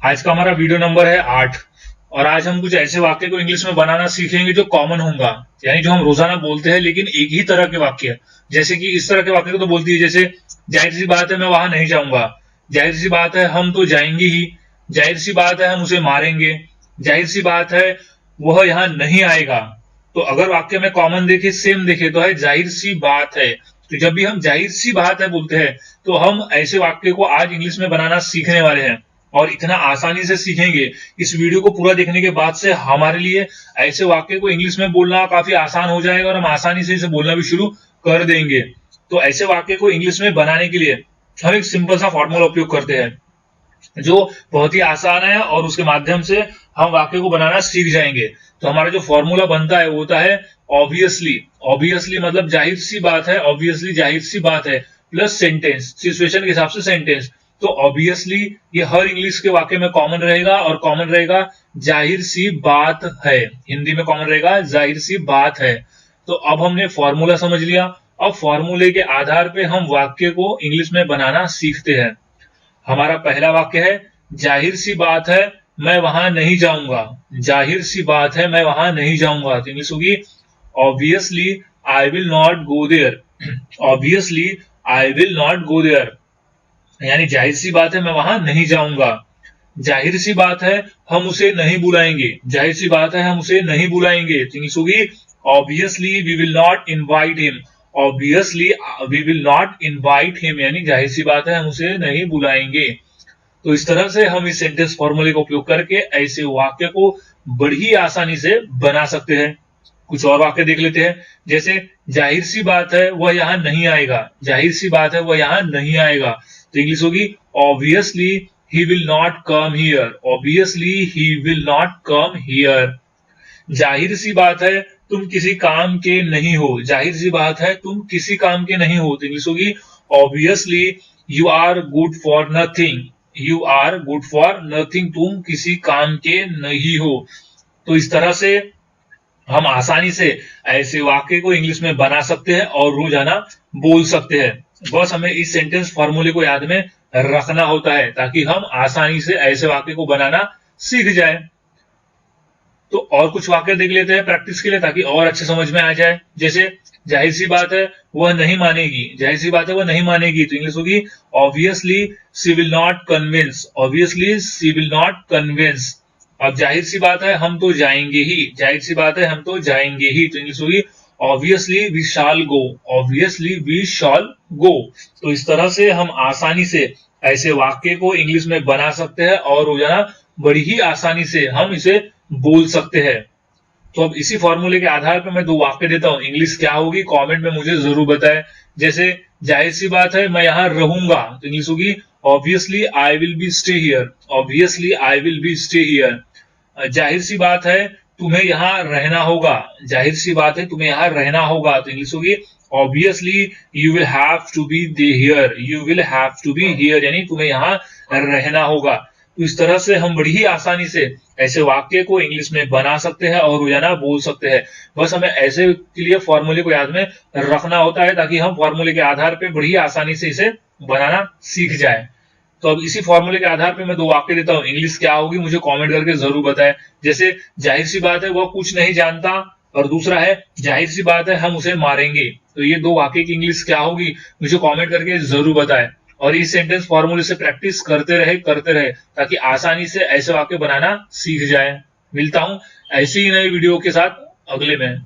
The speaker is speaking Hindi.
आज का हमारा वीडियो नंबर है 8 और आज हम कुछ ऐसे वाक्य को इंग्लिश में बनाना सीखेंगे जो कॉमन होगा, यानी जो हम रोजाना बोलते हैं लेकिन एक ही तरह के वाक्य। जैसे कि इस तरह के वाक्य को तो बोलती है, जैसे जाहिर सी बात है मैं वहां नहीं जाऊंगा, जाहिर सी बात है हम तो जाएंगे ही, जाहिर सी बात है हम उसे मारेंगे, जाहिर सी बात है वह यहाँ नहीं आएगा। तो अगर वाक्य में कॉमन देखे, सेम देखे तो है जाहिर सी बात है। तो जब भी हम जाहिर सी बात है बोलते हैं तो हम ऐसे वाक्य को आज इंग्लिश में बनाना सीखने वाले हैं और इतना आसानी से सीखेंगे। इस वीडियो को पूरा देखने के बाद से हमारे लिए ऐसे वाक्य को इंग्लिश में बोलना काफी आसान हो जाएगा और हम आसानी से इसे बोलना भी शुरू कर देंगे। तो ऐसे वाक्य को इंग्लिश में बनाने के लिए हम एक सिंपल सा फॉर्मूला उपयोग करते हैं जो बहुत ही आसान है और उसके माध्यम से हम वाक्य को बनाना सीख जाएंगे। तो हमारा जो फॉर्मूला बनता है वो होता है ऑब्वियसली। ऑब्वियसली मतलब जाहिर सी बात है, ऑब्वियसली जाहिर सी बात है, प्लस सेंटेंस, सिचुएशन के हिसाब से सेंटेंस। तो ऑब्वियसली ये हर इंग्लिश के वाक्य में कॉमन रहेगा और कॉमन रहेगा जाहिर सी बात है। हिंदी में कॉमन रहेगा जाहिर सी बात है। तो अब हमने फॉर्मूला समझ लिया। अब फॉर्मूले के आधार पे हम वाक्य को इंग्लिश में बनाना सीखते हैं। हमारा पहला वाक्य है जाहिर सी बात है मैं वहां नहीं जाऊंगा। जाहिर सी बात है मैं वहां नहीं जाऊंगा। तो इंग्लिश होगी obviously I will not go there. Obviously I will not go there, यानी जाहिर सी बात है मैं वहां नहीं जाऊंगा। जाहिर सी बात है हम उसे नहीं बुलाएंगे। जाहिर सी बात है हम उसे नहीं बुलाएंगे। तो इंग्लिश होगी obviously we will not invite him. Obviously we will not invite him, यानी जाहिर सी बात है हम उसे नहीं बुलाएंगे। तो इस तरह से हम इस सेंटेंस फॉर्मूले का उपयोग करके ऐसे वाक्य को बड़ी आसानी से बना सकते हैं। कुछ और वाक्य देख लेते हैं। जैसे जाहिर सी बात है वह यहां नहीं आएगा। जाहिर सी बात है वह यहां नहीं आएगा। तो इंग्लिश होगी obviously he will not come here. Obviously he will not come here. जाहिर सी बात है तुम किसी काम के नहीं हो। जाहिर सी बात है तुम किसी काम के नहीं हो। तो इंग्लिश होगी obviously you are good for nothing. You are good for nothing, तुम किसी काम के नहीं हो। तो इस तरह से हम आसानी से ऐसे वाक्य को इंग्लिश में बना सकते हैं और रोजाना बोल सकते हैं। बस हमें इस सेंटेंस फॉर्मूले को याद में रखना होता है ताकि हम आसानी से ऐसे वाक्य को बनाना सीख जाए। तो और कुछ वाक्य देख लेते हैं प्रैक्टिस के लिए ताकि और अच्छे समझ में आ जाए। जैसे जाहिर सी बात है वह नहीं मानेगी। जाहिर सी बात है वह नहीं मानेगी। तो इंग्लिश होगी obviously she will not convince. Obviously she will not convince. अब जाहिर सी बात है हम तो जाएंगे ही। जाहिर सी बात है हम तो जाएंगे ही। तो इंग्लिश होगी obviously we shall go. Obviously we shall go. तो इस तरह से हम आसानी से ऐसे वाक्य को इंग्लिश में बना सकते हैं और रोजाना बड़ी ही आसानी से हम इसे बोल सकते हैं। तो अब इसी फॉर्मूले के आधार पर मैं दो वाक्य देता हूं। इंग्लिश क्या होगी कमेंट में मुझे जरूर बताएं। जैसे जाहिर सी बात है मैं यहां रहूंगा। तो इंग्लिश होगी obviously I will be stay here. Obviously I will be stay here. जाहिर सी बात है तुम्हें यहां रहना होगा। जाहिर सी बात है तुम्हें यहां रहना होगा। तो इंग्लिश होगी obviously you will have to be here. You will have to be here, यानी तुम्हें यहां रहना होगा। तो इस तरह से हम बड़ी ही आसानी से ऐसे वाक्य को इंग्लिश में बना सकते हैं और रोजाना बोल सकते हैं। बस हमें ऐसे के लिए फॉर्मूले को याद में रखना होता है ताकि हम फॉर्मूले के आधार पर बड़ी आसानी से इसे बनाना सीख जाए। तो अब इसी फॉर्मूले के आधार पे मैं दो वाक्य देता हूं। इंग्लिश क्या होगी मुझे कमेंट करके जरूर बताएं। जैसे जाहिर सी बात है वह कुछ नहीं जानता और दूसरा है जाहिर सी बात है हम उसे मारेंगे। तो ये दो वाक्य की इंग्लिश क्या होगी मुझे कमेंट करके जरूर बताएं। और इस सेंटेंस फॉर्मूले से प्रैक्टिस करते रहे ताकि आसानी से ऐसे वाक्य बनाना सीख जाए। मिलता हूं ऐसी ही नई वीडियो के साथ अगले में।